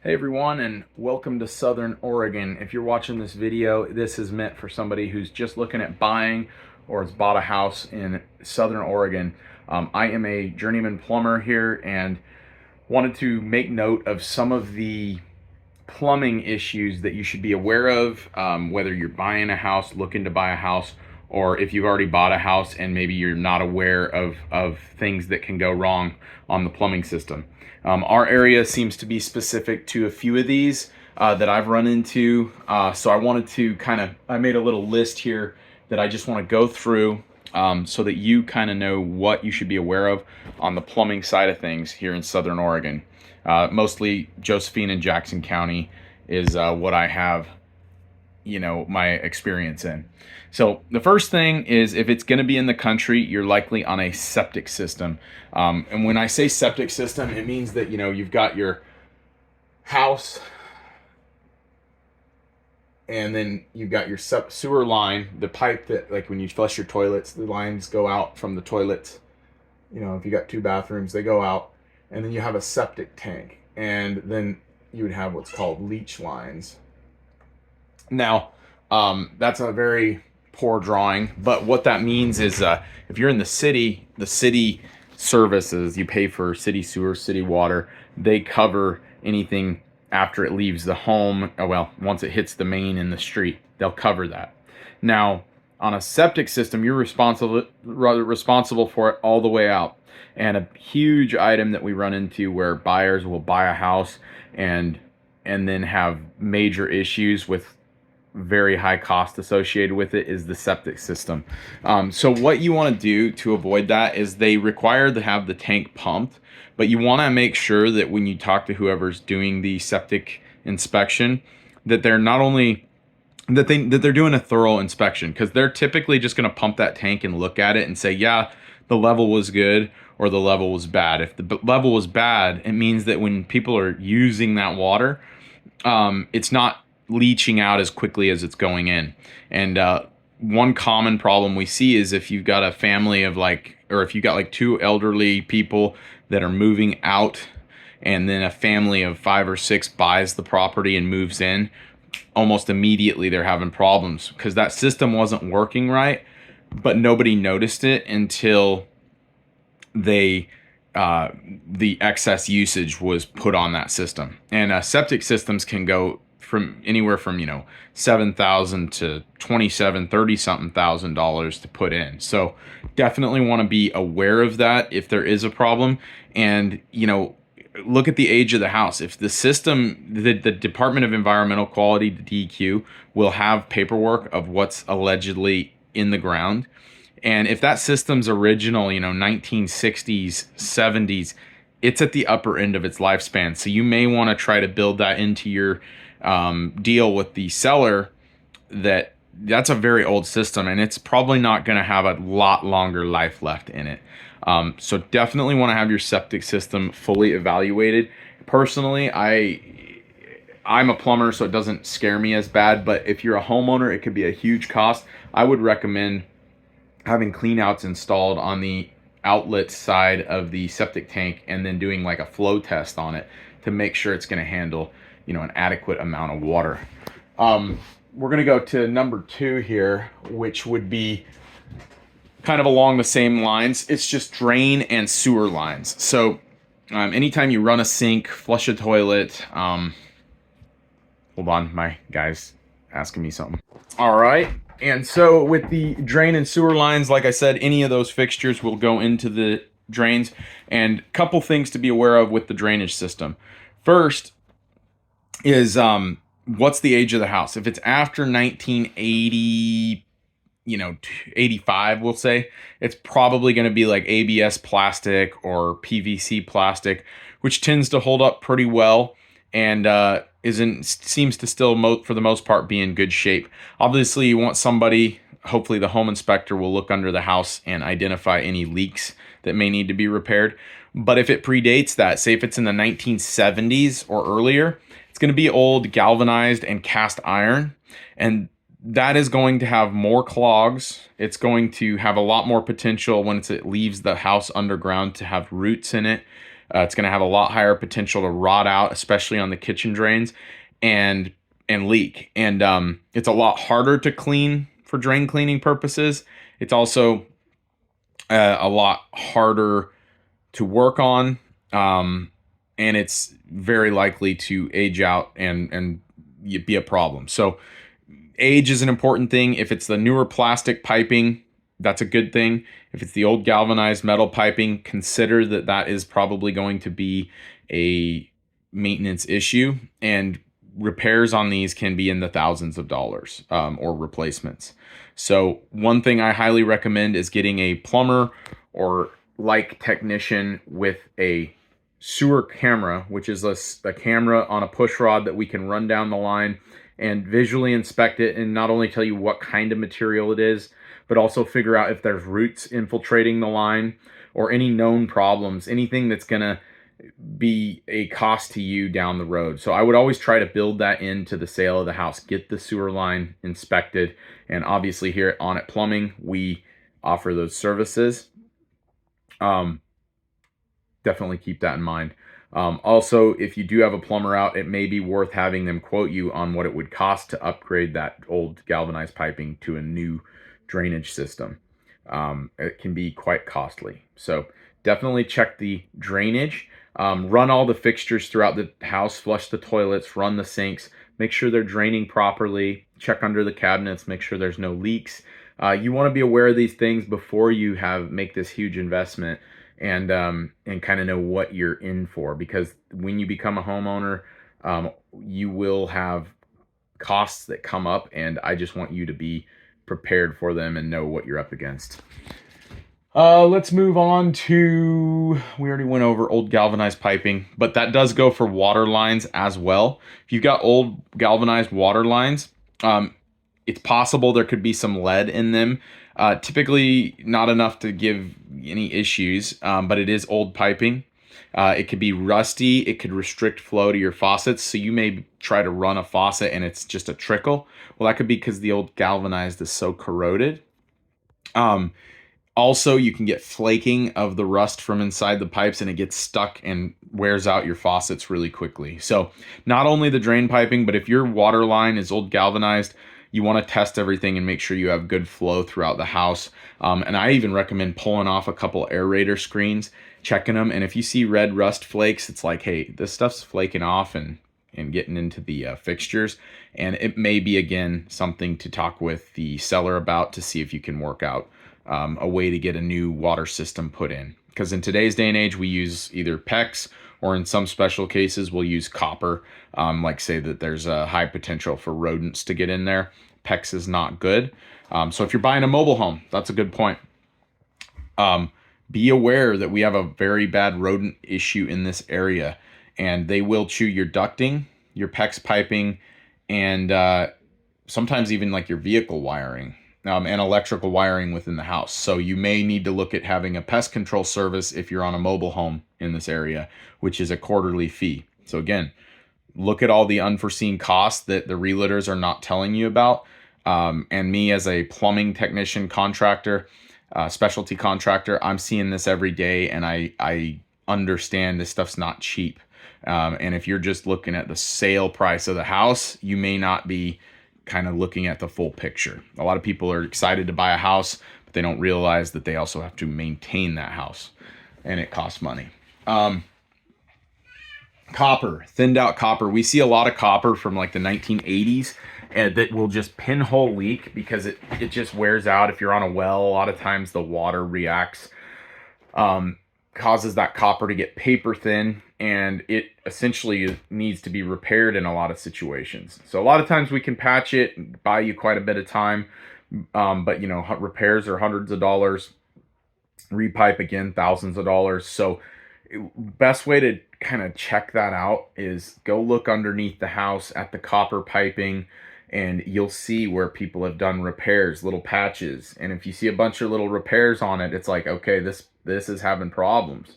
Hey everyone, and welcome to Southern Oregon. If you're watching this video, this is meant for somebody who's just looking at buying or has bought a house in Southern Oregon. I am a journeyman plumber here and wanted to make note of some of the plumbing issues that you should be aware of, whether you're buying a house, looking to buy a house, or if you've already bought a house and maybe you're not aware of things that can go wrong on the plumbing system. Our area seems to be specific to a few of these that I've run into. So I wanted to I made a little list here that I just want to go through so that you kind of know what you should be aware of on the plumbing side of things here in Southern Oregon. Mostly Josephine and Jackson County is what I have, my experience in. So the first thing is, if it's going to be in the country, you're likely on a septic system. And when I say septic system, it means that, you've got your house and then you've got your sewer line, the pipe that, like when you flush your toilets, the lines go out from the toilets. If you got two bathrooms, they go out. And then you have a septic tank. And then you would have what's called leach lines. Now, that's a very poor drawing, but what that means is if you're in the city services, you pay for city sewer, city water, they cover anything after it leaves the home. Well, once it hits the main in the street, they'll cover that. Now, on a septic system, you're responsible for it all the way out. And a huge item that we run into where buyers will buy a house and then have major issues with very high cost associated with it is the septic system. So what you want to do to avoid that is they require to have the tank pumped, but you want to make sure that when you talk to whoever's doing the septic inspection, that they're not only that they're doing a thorough inspection, because they're typically just going to pump that tank and look at it and say, yeah, the level was good or the level was bad. If the level was bad, it means that when people are using that water, it's not leaching out as quickly as it's going in. And one common problem we see is if you've got a family of or if you got like two elderly people that are moving out, and then a family of 5 or 6 buys the property and moves in, almost immediately they're having problems because that system wasn't working right, but nobody noticed it until the excess usage was put on that system. And septic systems can go from anywhere from $7,000 to $27,000, $30-something thousand to put in. So definitely want to be aware of that if there is a problem. And look at the age of the house. If the system, the Department of Environmental Quality, the DEQ, will have paperwork of what's allegedly in the ground. And if that system's original, 1960s, 70s, it's at the upper end of its lifespan. So you may want to try to build that into your deal with the seller, that's a very old system and it's probably not going to have a lot longer life left in it. So definitely want to have your septic system fully evaluated. Personally, I'm a plumber, so it doesn't scare me as bad, but if you're a homeowner, it could be a huge cost. I would recommend having cleanouts installed on the outlet side of the septic tank and then doing like a flow test on it to make sure it's going to handle an adequate amount of water. We're going to go to number 2 here, which would be kind of along the same lines. It's just drain and sewer lines. So anytime you run a sink, flush a toilet, hold on, my guy's asking me something. All right. And so with the drain and sewer lines, like I said, any of those fixtures will go into the drains. And a couple things to be aware of with the drainage system. First is what's the age of the house? If it's after 1980, 85, we'll say, it's probably going to be like ABS plastic or PVC plastic, which tends to hold up pretty well and seems to still, for the most part, be in good shape. Obviously, you want somebody, hopefully the home inspector will look under the house and identify any leaks that may need to be repaired. But if it predates that, say if it's in the 1970s or earlier, it's going to be old galvanized and cast iron, and that is going to have more clogs. It's going to have a lot more potential once it leaves the house underground to have roots in it. It's going to have a lot higher potential to rot out, especially on the kitchen drains, and leak. And it's a lot harder to clean for drain cleaning purposes. It's also a lot harder to work on, and it's very likely to age out and be a problem. So age is an important thing. If it's the newer plastic piping, that's a good thing. If it's the old galvanized metal piping, consider that that is probably going to be a maintenance issue, and repairs on these can be in the thousands of dollars, or replacements. So one thing I highly recommend is getting a plumber or like technician with a sewer camera, which is a camera on a push rod that we can run down the line and visually inspect it, and not only tell you what kind of material it is, but also figure out if there's roots infiltrating the line or any known problems, anything that's going to be a cost to you down the road. So I would always try to build that into the sale of the house. Get the sewer line inspected, and obviously here at On It Plumbing, we offer those services. Definitely keep that in mind. Also, if you do have a plumber out, it may be worth having them quote you on what it would cost to upgrade that old galvanized piping to a new drainage system. It can be quite costly. So definitely check the drainage. Run all the fixtures throughout the house, flush the toilets, run the sinks, make sure they're draining properly, check under the cabinets, make sure there's no leaks. You want to be aware of these things before you make this huge investment, and kind of know what you're in for, because when you become a homeowner, you will have costs that come up, and I just want you to be prepared for them and know what you're up against. Let's move on to, we already went over old galvanized piping, but that does go for water lines as well. If you've got old galvanized water lines, it's possible there could be some lead in them. Typically not enough to give any issues, but it is old piping. It could be rusty. It could restrict flow to your faucets. So you may try to run a faucet and it's just a trickle. Well, that could be because the old galvanized is so corroded. Also, you can get flaking of the rust from inside the pipes, and it gets stuck and wears out your faucets really quickly. So not only the drain piping, but if your water line is old galvanized, you want to test everything and make sure you have good flow throughout the house. And I even recommend pulling off a couple aerator screens, checking them. And if you see red rust flakes, it's like, hey, this stuff's flaking off and getting into the fixtures. And it may be, again, something to talk with the seller about to see if you can work out a way to get a new water system put in. Because in today's day and age, we use either PEX, or in some special cases, we'll use copper. Like say that there's a high potential for rodents to get in there. PEX is not good. So if you're buying a mobile home, that's a good point. Be aware that we have a very bad rodent issue in this area, and they will chew your ducting, your PEX piping, and sometimes even like your vehicle wiring. And electrical wiring within the house. So you may need to look at having a pest control service if you're on a mobile home in this area, which is a quarterly fee. So again, look at all the unforeseen costs that the realtors are not telling you about. And me as a plumbing technician contractor, specialty contractor, I'm seeing this every day, and I understand this stuff's not cheap. And if you're just looking at the sale price of the house, you may not be kind of looking at the full picture. A lot of people are excited to buy a house, but they don't realize that they also have to maintain that house, and it costs money. Copper, thinned out copper. We see a lot of copper from like the 1980s, and that will just pinhole leak because it just wears out. If you're on a well, a lot of times the water reacts, causes that copper to get paper thin, and it essentially needs to be repaired in a lot of situations. So a lot of times we can patch it, buy you quite a bit of time, but you know, repairs are hundreds of dollars, repipe again, thousands of dollars. So best way to kind of check that out is go look underneath the house at the copper piping, and you'll see where people have done repairs, little patches. And if you see a bunch of little repairs on it, it's like, okay, this is having problems.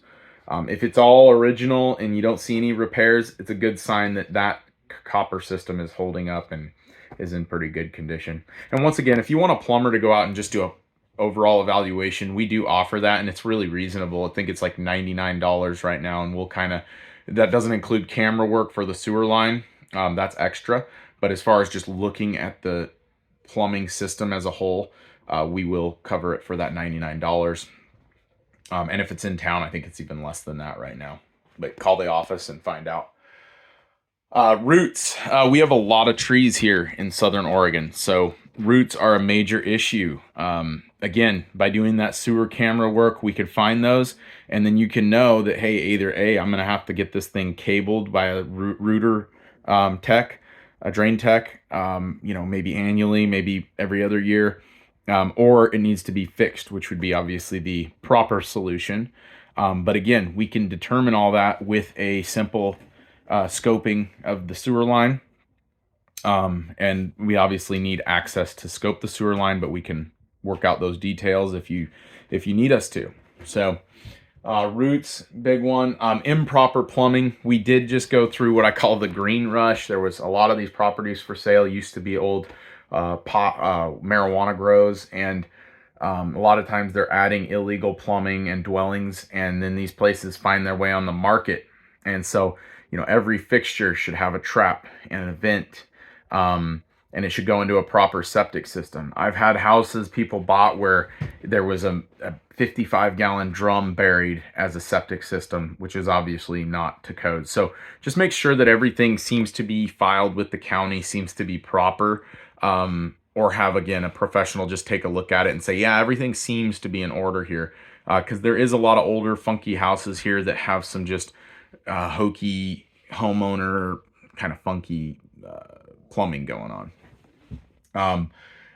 If it's all original and you don't see any repairs, it's a good sign that that copper system is holding up and is in pretty good condition. And once again, if you want a plumber to go out and just do overall evaluation, we do offer that, and it's really reasonable. I think it's like $99 right now, and we'll kind of, that doesn't include camera work for the sewer line. That's extra. But as far as just looking at the plumbing system as a whole, we will cover it for that $99. And if it's in town, I think it's even less than that right now. But call the office and find out. Roots. We have a lot of trees here in Southern Oregon, so roots are a major issue. Again, by doing that sewer camera work, we could find those, and then you can know that, hey, either A, I'm going to have to get this thing cabled by a rooter tech, a drain tech, maybe annually, maybe every other year, or it needs to be fixed, which would be obviously the proper solution. But again, we can determine all that with a simple scoping of the sewer line. And we obviously need access to scope the sewer line, but we can work out those details if you need us to. So roots, big one. Improper plumbing. We did just go through what I call the green rush. There was a lot of these properties for sale, used to be old marijuana grows, and a lot of times they're adding illegal plumbing and dwellings, and then these places find their way on the market. And so, every fixture should have a trap and a vent, and it should go into a proper septic system. I've had houses people bought where there was a 55-gallon drum buried as a septic system, which is obviously not to code. So just make sure that everything seems to be filed with the county, seems to be proper, or have, again, a professional just take a look at it and say, yeah, everything seems to be in order here. Because there is a lot of older, funky houses here that have some just hokey homeowner kind of funky plumbing going on.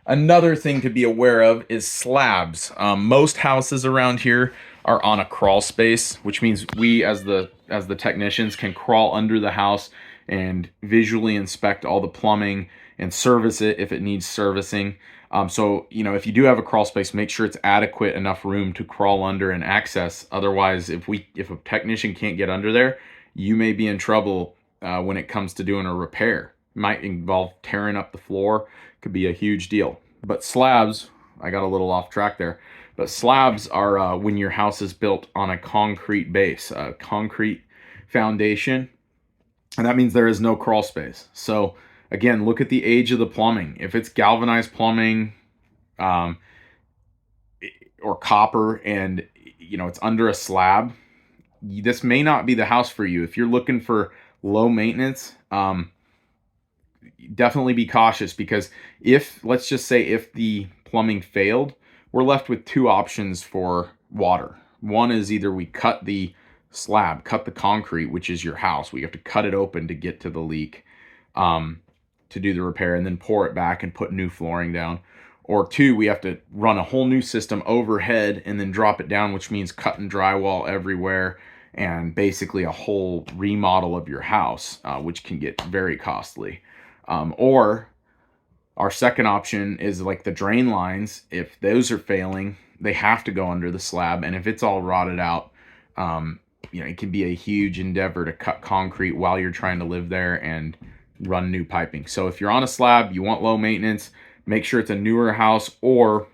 Another thing to be aware of is slabs. Most houses around here are on a crawl space, which means we as the technicians can crawl under the house and visually inspect all the plumbing and service it if it needs servicing. So, if you do have a crawl space, make sure it's adequate enough room to crawl under and access. Otherwise, if a technician can't get under there, you may be in trouble when it comes to doing a repair. It might involve tearing up the floor. Could be a huge deal. But slabs, I got a little off track there, but slabs are when your house is built on a concrete base, a concrete foundation, and that means there is no crawl space. So again, look at the age of the plumbing. If it's galvanized plumbing or copper and it's under a slab, this may not be the house for you. If you're looking for low maintenance, definitely be cautious, because let's just say if the plumbing failed, we're left with two options for water. One is either we cut the slab, cut the concrete, which is your house. We have to cut it open to get to the leak, to do the repair, and then pour it back and put new flooring down. Or two, we have to run a whole new system overhead and then drop it down, which means cutting drywall everywhere and basically a whole remodel of your house, which can get very costly. Or our second option is like the drain lines. If those are failing, they have to go under the slab. And if it's all rotted out, it can be a huge endeavor to cut concrete while you're trying to live there and run new piping. So if you're on a slab, you want low maintenance, make sure it's a newer house, or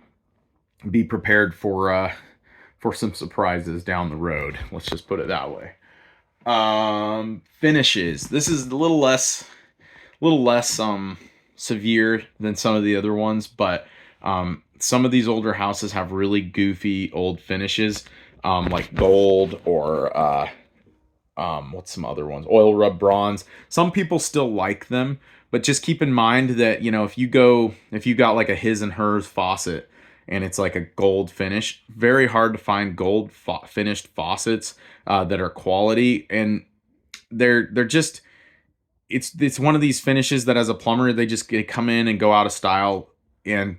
be prepared for some surprises down the road. Let's just put it that way. Finishes. This is a little less severe than some of the other ones, but some of these older houses have really goofy old finishes, like gold or what's some other ones? Oil rub bronze. Some people still like them, but just keep in mind that if you got like a his and hers faucet and it's like a gold finish, very hard to find gold finished faucets that are quality, and they're just. It's one of these finishes that as a plumber, they come in and go out of style. And,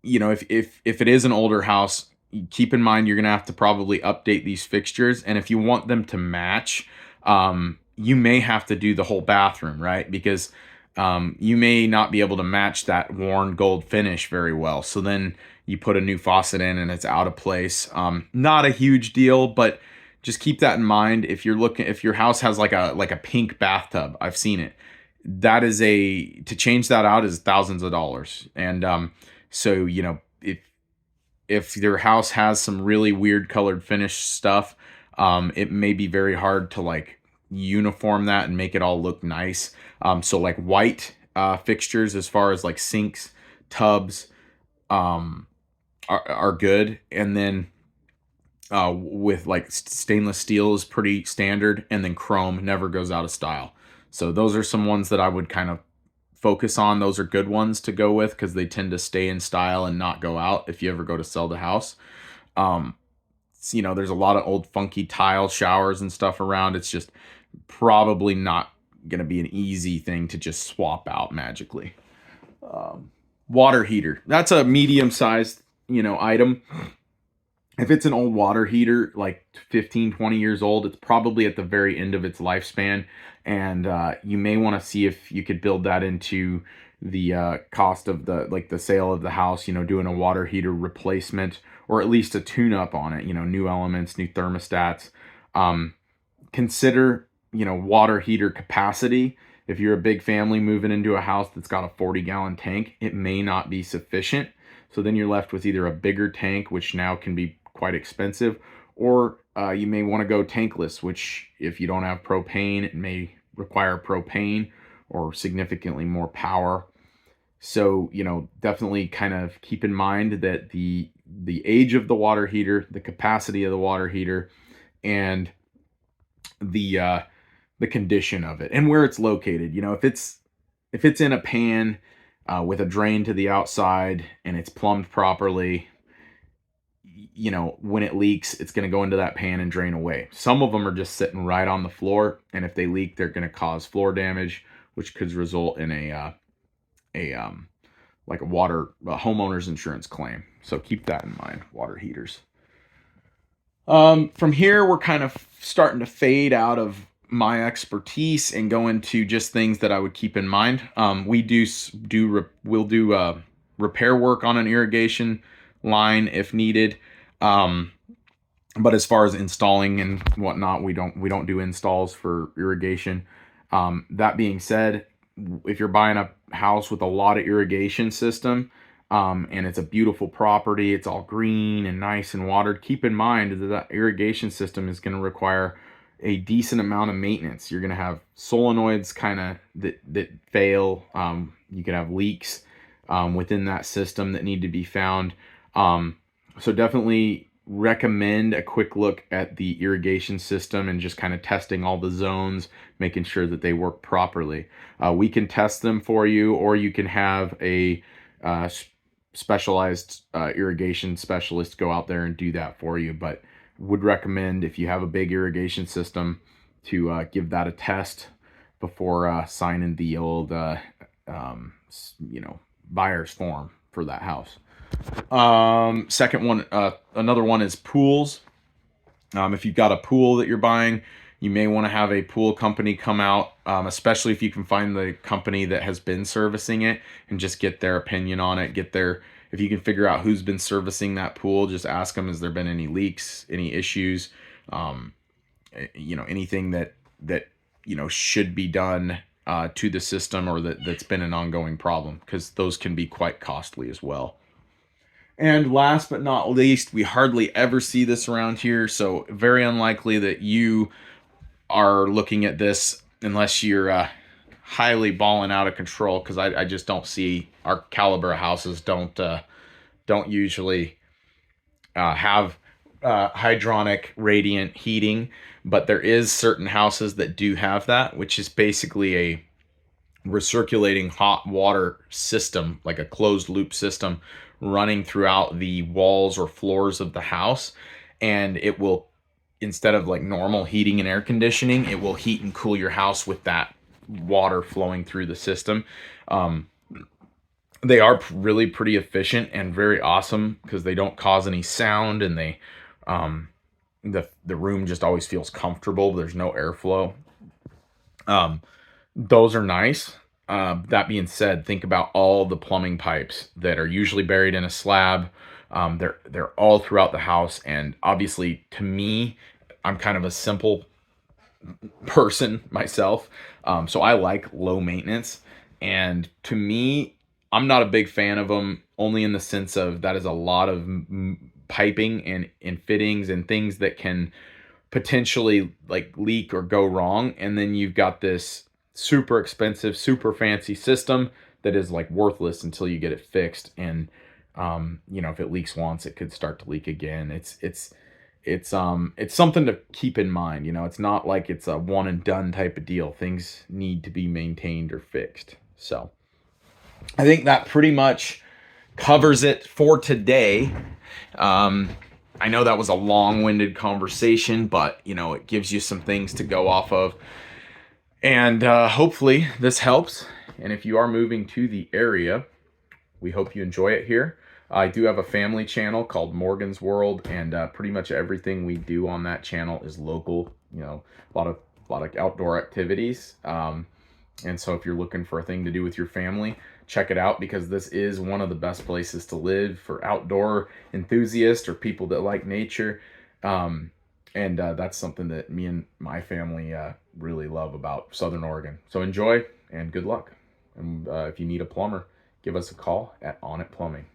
if it is an older house, keep in mind, you're going to have to probably update these fixtures. And if you want them to match, you may have to do the whole bathroom, right? Because, you may not be able to match that worn gold finish very well. So then you put a new faucet in and it's out of place. Not a huge deal, but just keep that in mind. If your house has like a pink bathtub, I've seen it. To change that out is thousands of dollars. And so, if your house has some really weird colored finish stuff, it may be very hard to like uniform that and make it all look nice. So like white fixtures as far as like sinks, tubs, um, are good. And then with like stainless steel is pretty standard, and then chrome never goes out of style. So those are some ones that I would kind of focus on. Those are good ones to go with because they tend to stay in style and not go out if you ever go to sell the house. Um, there's a lot of old funky tile showers and stuff around. It's just probably not going to be an easy thing to just swap out magically. Water heater. That's a medium sized, item. If it's an old water heater, like 15, 20 years old, it's probably at the very end of its lifespan. And you may want to see if you could build that into the cost of the sale of the house, doing a water heater replacement or at least a tune up on it, new elements, new thermostats. Consider, water heater capacity. If you're a big family moving into a house that's got a 40-gallon tank, it may not be sufficient. So then you're left with either a bigger tank, which now can be quite expensive, or you may want to go tankless, which if you don't have propane, it may require propane or significantly more power. So, definitely kind of keep in mind that the age of the water heater, the capacity of the water heater, and the condition of it and where it's located. If it's in a pan with a drain to the outside and it's plumbed properly, when it leaks, it's going to go into that pan and drain away. Some of them are just sitting right on the floor, and if they leak, they're going to cause floor damage, which could result in a homeowner's insurance claim. So keep that in mind, water heaters. From here, we're kind of starting to fade out of my expertise and go into just things that I would keep in mind. We'll do repair work on an irrigation line if needed. But as far as installing and whatnot, we don't do installs for irrigation. That being said, if you're buying a house with a lot of irrigation system, and it's a beautiful property, it's all green and nice and watered, keep in mind that that irrigation system is going to require a decent amount of maintenance. You're going to have solenoids kind of that fail. You could have leaks within that system that need to be found. So definitely recommend a quick look at the irrigation system and just kind of testing all the zones, making sure that they work properly. We can test them for you, or you can have a specialized irrigation specialist go out there and do that for you. But would recommend, if you have a big irrigation system, to give that a test before signing the old buyer's form for that house. Second one, another one is pools. If you've got a pool that you're buying, you may want to have a pool company come out, especially if you can find the company that has been servicing it and just get their opinion on it. If you can figure out who's been servicing that pool, just ask them, has there been any leaks, any issues, anything that should be done to the system, or that's been an ongoing problem, because those can be quite costly as well. And last but not least, we hardly ever see this around here, so very unlikely that you are looking at this unless you're highly balling out of control, because I just don't see, our caliber of houses don't usually have hydronic radiant heating, but there is certain houses that do have that, which is basically a recirculating hot water system, like a closed loop system running throughout the walls or floors of the house. And it will, instead of like normal heating and air conditioning, it will heat and cool your house with that water flowing through the system. They are really pretty efficient and very awesome because they don't cause any sound, and they the room just always feels comfortable. There's no airflow. Those are nice. That being said, think about all the plumbing pipes that are usually buried in a slab. They're all throughout the house, and obviously, to me, I'm kind of a simple person myself, so I like low maintenance. And to me, I'm not a big fan of them, only in the sense of that is a lot of piping and fittings and things that can potentially like leak or go wrong. And then you've got this super expensive, super fancy system that is like worthless until you get it fixed. And you know, if it leaks once, it could start to leak again. It's something to keep in mind. You know, it's not like it's a one and done type of deal. Things need to be maintained or fixed. So I think that pretty much covers it for today. I know that was a long-winded conversation, but you know, it gives you some things to go off of. And hopefully this helps. And if you are moving to the area, we hope you enjoy it here. I do have a family channel called Morgan's World, and pretty much everything we do on that channel is local. You know, a lot of outdoor activities. And so if you're looking for a thing to do with your family, check it out, because this is one of the best places to live for outdoor enthusiasts or people that like nature. And that's something that me and my family really love about Southern Oregon. So enjoy and good luck. And if you need a plumber, give us a call at On It Plumbing.